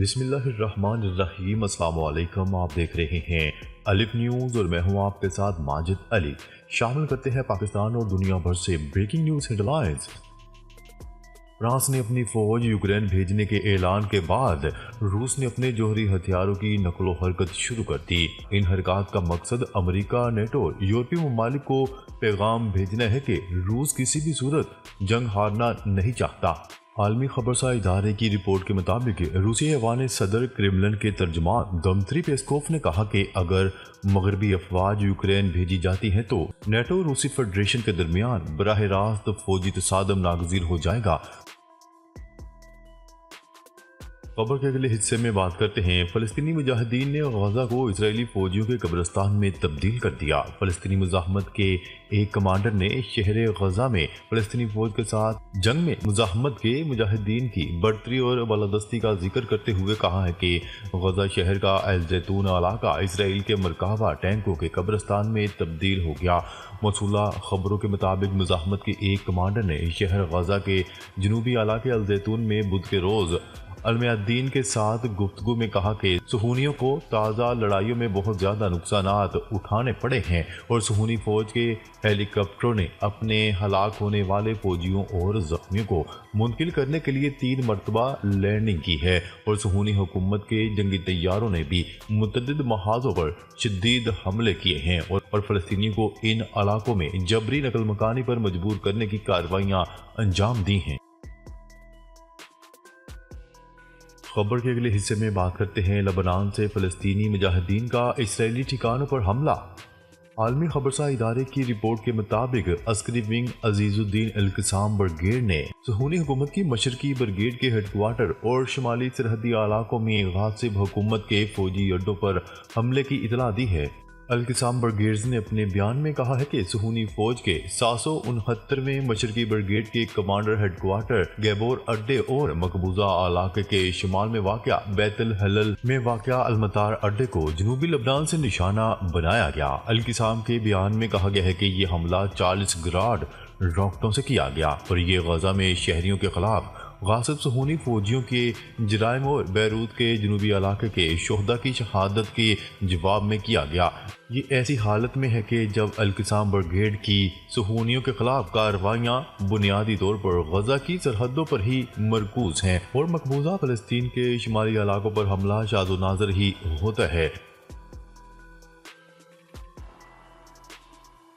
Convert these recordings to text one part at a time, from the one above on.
بسم اللہ الرحمن الرحیم۔ السلام علیکم، آپ دیکھ رہے ہیں الف نیوز اور میں ہوں آپ کے ساتھ ماجد علی۔ شامل کرتے ہیں پاکستان اور دنیا بھر سے breaking news headlines. France نے اپنی فوج یوکرین بھیجنے کے اعلان کے بعد روس نے اپنے جوہری ہتھیاروں کی نقل و حرکت شروع کر دی۔ ان حرکات کا مقصد امریکہ، نیٹو اور یورپی ممالک کو پیغام بھیجنا ہے کہ روس کسی بھی صورت جنگ ہارنا نہیں چاہتا۔ عالمی خبرسا ادارے کی رپورٹ کے مطابق روسی ایوان صدر کرملن کے ترجمان دمتری پیسکوف نے کہا کہ اگر مغربی افواج یوکرین بھیجی جاتی ہیں تو نیٹو اور روسی فیڈریشن کے درمیان براہ راست فوجی تصادم ناگزیر ہو جائے گا۔ خبر کے اگلے حصے میں بات کرتے ہیں۔ فلسطینی مجاہدین نے غزہ کو اسرائیلی فوجیوں کے قبرستان میں تبدیل کر دیا۔ فلسطینی مزاحمت کے ایک کمانڈر نے شہر غزہ میں فلسطینی فوج کے ساتھ جنگ میں مزاحمت کے مجاہدین کی برتری اور بالادستی کا ذکر کرتے ہوئے کہا ہے کہ غزہ شہر کا الزیتون علاقہ اسرائیل کے مرکبہ ٹینکوں کے قبرستان میں تبدیل ہو گیا۔ موصولہ خبروں کے مطابق مزاحمت کے ایک کمانڈر نے شہر غزہ کے جنوبی علاقے الزیتون میں بدھ کے روز المیادین کے ساتھ گفتگو میں کہا کہ صہیونیوں کو تازہ لڑائیوں میں بہت زیادہ نقصانات اٹھانے پڑے ہیں اور صہیونی فوج کے ہیلی کاپٹروں نے اپنے ہلاک ہونے والے فوجیوں اور زخمیوں کو منتقل کرنے کے لیے 3 مرتبہ لینڈنگ کی ہے، اور صہیونی حکومت کے جنگی طیاروں نے بھی متعدد محاذوں پر شدید حملے کیے ہیں اور فلسطینیوں کو ان علاقوں میں جبری نقل مکانی پر مجبور کرنے کی کارروائیاں انجام دی ہیں۔ خبر کے اگلے حصے میں بات کرتے ہیں لبنان سے فلسطینی مجاہدین کا اسرائیلی ٹھکانوں پر حملہ۔ عالمی خبرسا ادارے کی رپورٹ کے مطابق عسکری ونگ عزیز الدین القسام بریگیڈ نے صہیونی حکومت کی مشرقی بریگیڈ کے ہیڈ کوارٹر اور شمالی سرحدی علاقوں میں غاصب حکومت کے فوجی اڈوں پر حملے کی اطلاع دی ہے۔ القسام بریگیڈز نے اپنے بیان میں کہا ہے کہ صہیونی فوج کے 769ویں مشرقی بریگیڈ کے کمانڈر ہیڈ کوارٹر گیبور اڈے اور مقبوضہ علاقے کے شمال میں واقع بیت الحلل میں واقع المطار اڈے کو جنوبی لبنان سے نشانہ بنایا گیا۔ القسام کے بیان میں کہا گیا ہے کہ یہ حملہ 40 گراڈ راکٹوں سے کیا گیا اور یہ غزہ میں شہریوں کے خلاف غاصب صہیونی فوجیوں کے جرائم اور بیروت کے جنوبی علاقے کے شہداء کی شہادت کے جواب میں کیا گیا۔ یہ ایسی حالت میں ہے کہ جب القسام بریگیڈ کی صہیونیوں کے خلاف کارروائیاں بنیادی طور پر غزہ کی سرحدوں پر ہی مرکوز ہیں اور مقبوضہ فلسطین کے شمالی علاقوں پر حملہ شاذ و نادر ہی ہوتا ہے۔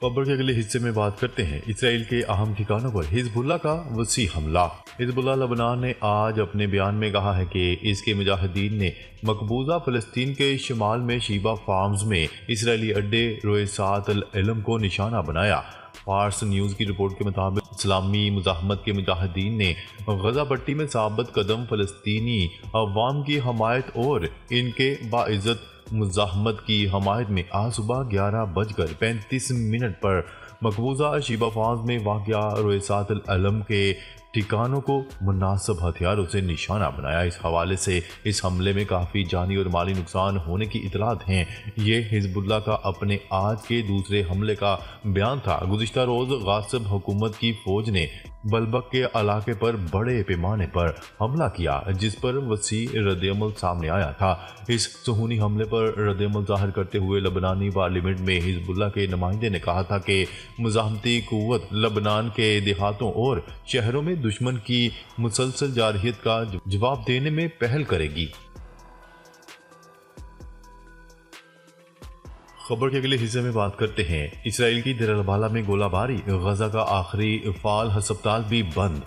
خبر کے اگلے حصے میں بات کرتے ہیں اسرائیل کے اہم ٹھکانوں پر حزب اللہ کا وسیع حملہ۔ حزب اللہ لبنان نے آج اپنے بیان میں کہا ہے کہ اس کے مجاہدین نے مقبوضہ فلسطین کے شمال میں شیبہ فارمز میں اسرائیلی اڈے رویسات العلم کو نشانہ بنایا۔ فارس نیوز کی رپورٹ کے مطابق اسلامی مزاحمت کے مجاہدین نے غزہ پٹی میں ثابت قدم فلسطینی عوام کی حمایت اور ان کے باعزت مزاحمت کی حمایت میں آج صبح 11:35 پر مقبوضہ شیبہ فارمز میں واقع رویسات العلم کے ٹھکانوں کو مناسب ہتھیاروں سے نشانہ بنایا۔ اس حوالے سے اس حملے میں کافی جانی اور مالی نقصان ہونے کی اطلاعات ہیں۔ یہ حزب اللہ کا اپنے آج کے دوسرے حملے کا بیان تھا۔ گزشتہ روز غاصب حکومت کی فوج نے بلبک کے علاقے پر بڑے پیمانے پر حملہ کیا جس پر وسیع ردعمل سامنے آیا تھا۔ اس صہیونی حملے پر ردعمل ظاہر کرتے ہوئے لبنانی پارلیمنٹ میں حزب اللہ کے نمائندے نے کہا تھا کہ مزاحمتی قوت لبنان کے دیہاتوں اور شہروں میں دشمن کی مسلسل جارحیت کا جواب دینے میں پہل کرے گی۔ خبر کے اگلے حصے میں بات کرتے ہیں اسرائیل کی دیر البالہ میں گولہ باری، غزہ کا آخری فعال ہسپتال بھی بند۔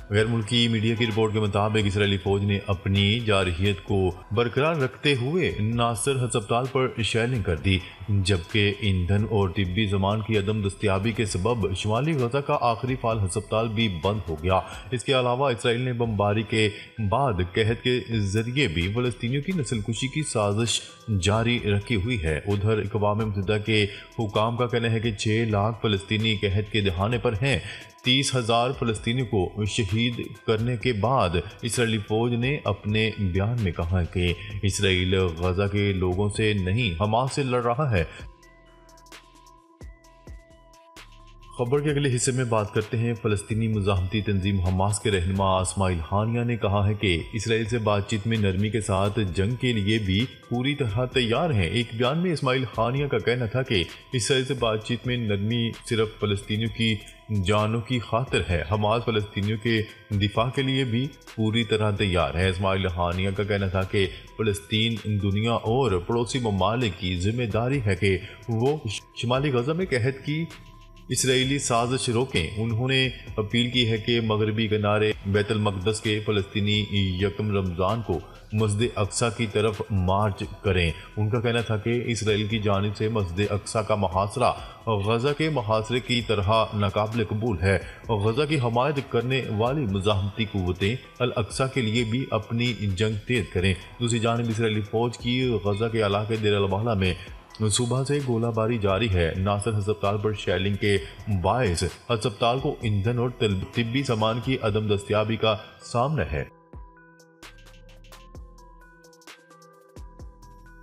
غیر ملکی میڈیا کی رپورٹ کے مطابق اسرائیلی فوج نے اپنی جارحیت کو برقرار رکھتے ہوئے ناصر ہسپتال پر شیلنگ کر دی، جبکہ ایندھن اور طبی سامان کی عدم دستیابی کے سبب شمالی غزہ کا آخری فعال ہسپتال بھی بند ہو گیا۔ اس کے علاوہ اسرائیل نے بمباری کے بعد قحط کے ذریعے بھی فلسطینیوں کی نسل کشی کی سازش جاری رکھی ہوئی ہے۔ ادھر اقوام متحدہ کے حکام کا کہنا ہے کہ 6 لاکھ فلسطینی قحط کے دہانے پر ہیں۔ 30,000 فلسطینیوں کو شہید کرنے کے بعد اسرائیلی فوج نے اپنے بیان میں کہا کہ اسرائیل غزہ کے لوگوں سے نہیں حماس سے لڑ رہا ہے۔ خبر کے اگلے حصے میں بات کرتے ہیں فلسطینی مزاحمتی تنظیم حماس کے رہنما اسماعیل ہانیہ نے کہا ہے کہ اسرائیل سے بات چیت میں نرمی کے ساتھ جنگ کے لیے بھی پوری طرح تیار ہیں۔ ایک بیان میں اسماعیل ہانیہ کا کہنا تھا کہ اسرائیل سے بات چیت میں نرمی صرف فلسطینیوں کی جانوں کی خاطر ہے، حماس فلسطینیوں کے دفاع کے لیے بھی پوری طرح تیار ہے۔ اسماعیل ہانیہ کا کہنا تھا کہ فلسطین دنیا اور پڑوسی ممالک کی ذمہ داری ہے کہ وہ شمالی غزہ میں قحط کی اسرائیلی سازش روکیں۔ انہوں نے اپیل کی ہے کہ مغربی کنارے بیت المقدس کے فلسطینی یکم رمضان کو مسجد اقصیٰ کی طرف مارچ کریں۔ ان کا کہنا تھا کہ اسرائیل کی جانب سے مسجد اقصیٰ کا محاصرہ غزہ کے محاصرے کی طرح ناقابل قبول ہے۔ غزہ کی حمایت کرنے والی مزاحمتی قوتیں الاقصیٰ کے لیے بھی اپنی جنگ تیز کریں۔ دوسری جانب اسرائیلی فوج کی غزہ کے علاقے دیر البلح میں صبح سے گولہ باری جاری ہے۔ ناصر ہسپتال پر شیلنگ کے باعث ہسپتال کو ایندھن اور طبی سامان کی عدم دستیابی کا سامنا ہے۔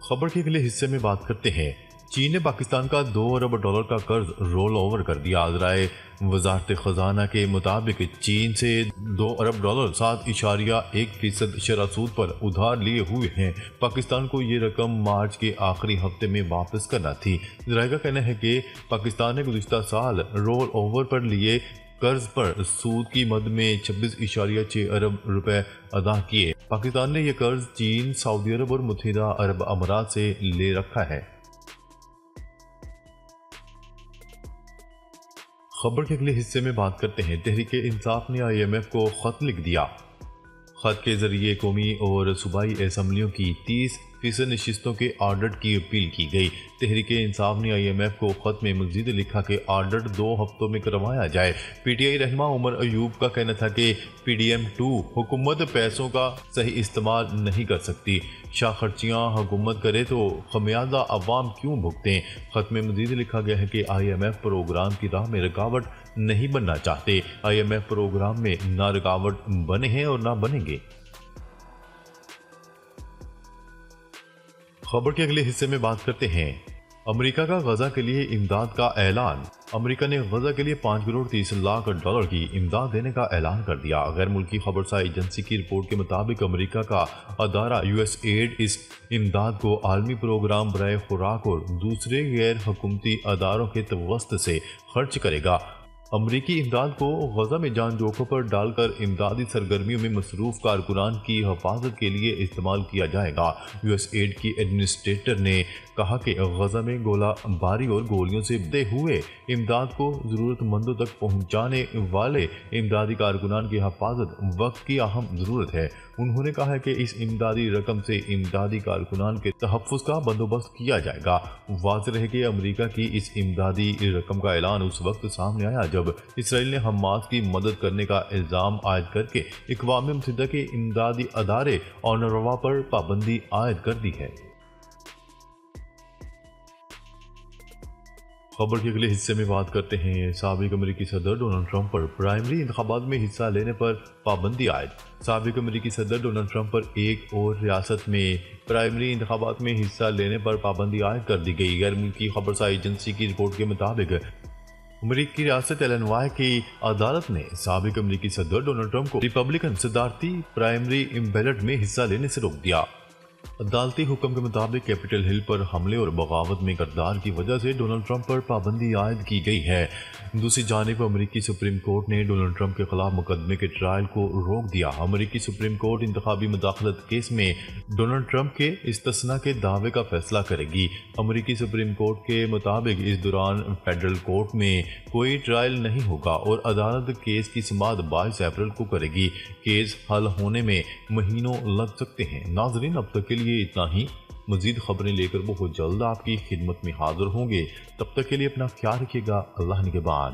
خبر کے اگلے حصے میں بات کرتے ہیں چین نے پاکستان کا $2 ارب کا قرض رول اوور کر دیا۔ ذرائع وزارت خزانہ کے مطابق چین سے $2 ارب 7.1% شرح سود پر ادھار لیے ہوئے ہیں۔ پاکستان کو یہ رقم مارچ کے آخری ہفتے میں واپس کرنا تھی۔ ذرائع کا کہنا ہے کہ پاکستان نے گزشتہ سال رول اوور پر لیے قرض پر سود کی مد میں 26.6 ارب روپے ادا کیے۔ پاکستان نے یہ قرض چین، سعودی عرب اور متحدہ عرب امارات سے لے رکھا ہے۔ خبر کے اگلے حصے میں بات کرتے ہیں تحریک انصاف نے IMF کو خط لکھ دیا۔ خط کے ذریعے قومی اور صوبائی اسمبلیوں کی 30% نشستوں کے آڈٹ کی اپیل کی گئی۔ تحریک انصاف نے IMF کو خط میں مزید لکھا کہ آڈٹ 2 ہفتوں میں کروایا جائے۔ PTI رہنما عمر ایوب کا کہنا تھا کہ PDM2 حکومت پیسوں کا صحیح استعمال نہیں کر سکتی۔ شاہ خرچیاں حکومت کرے تو خمیازہ عوام کیوں بھگتیں۔ خط میں مزید لکھا گیا ہے کہ IMF پروگرام کی راہ میں رکاوٹ نہیں بننا چاہتے۔ IMF پروگرام میں نہ رکاوٹ بنے ہیں اور نہ بنیں گے۔ خبر کے اگلے حصے میں بات کرتے ہیں امریکہ کا غزہ کے لیے امداد کا اعلان۔ امریکہ نے غزہ کے لیے $5.30 کی امداد دینے کا اعلان کر دیا۔ غیر ملکی خبرساز ایجنسی کی رپورٹ کے مطابق امریکہ کا ادارہ USAID اس امداد کو عالمی پروگرام برائے خوراک اور دوسرے غیر حکومتی اداروں کے توسط سے خرچ کرے گا۔ امریکی امداد کو غزہ میں جان جوکھوں پر ڈال کر امدادی سرگرمیوں میں مصروف کارکنان کی حفاظت کے لیے استعمال کیا جائے گا۔ USAID کی ایڈمنسٹریٹر نے کہا کہ غزہ میں گولہ باری اور گولیوں سے بھرے ہوئے امداد کو ضرورت مندوں تک پہنچانے والے امدادی کارکنان کی حفاظت وقت کی اہم ضرورت ہے۔ انہوں نے کہا کہ اس امدادی رقم سے امدادی کارکنان کے تحفظ کا بندوبست کیا جائے گا۔ واضح رہے کہ امریکہ کی اس امدادی رقم کا اعلان اس وقت سامنے آیا جب اسرائیل نے حماس کی مدد کرنے کا الزام عائد کر کے اقوام متحدہ کے امدادی ادارے اونروا پر پابندی عائد کر دی ہے۔ خبر کے اگلے حصے میں بات کرتے ہیں سابق امریکی صدر ڈونلڈ ٹرمپ پر پرائمری انتخابات میں حصہ لینے پر پابندی عائد۔ سابق امریکی صدر ڈونلڈ ٹرمپ پر ایک اور ریاست میں پرائمری انتخابات میں حصہ لینے پر پابندی عائد کر دی گئی۔ غیر ملکی خبرساز ایجنسی کی رپورٹ کے مطابق امریکی ریاست ایلنوائے کی عدالت نے سابق امریکی صدر ڈونلڈ ٹرمپ کو ریپبلکن صدارتی پرائمری بیلٹ میں حصہ لینے سے روک دیا۔ عدالتی حکم کے مطابق کیپٹل ہل پر حملے اور بغاوت میں کردار کی وجہ سے ڈونلڈ ٹرمپ پر پابندی عائد کی گئی ہے۔ دوسری جانب امریکی سپریم کورٹ نے ڈونلڈ ٹرمپ کے خلاف مقدمے کے ٹرائل کو روک دیا۔ امریکی سپریم کورٹ انتخابی مداخلت کیس میں ڈونلڈ ٹرمپ کے استثناء کے دعوے کا فیصلہ کرے گی۔ امریکی سپریم کورٹ کے مطابق اس دوران فیڈرل کورٹ میں کوئی ٹرائل نہیں ہوگا اور عدالت کیس کی سماعت 22 اپریل کو کرے گی۔ کیس حل ہونے میں مہینوں لگ سکتے ہیں۔ ناظرین، اب تک کے لیے اتنا ہی۔ مزید خبریں لے کر بہت جلد آپ کی خدمت میں حاضر ہوں گے۔ تب تک کے لیے اپنا خیال رکھیے گا۔ اللہ نگہبان۔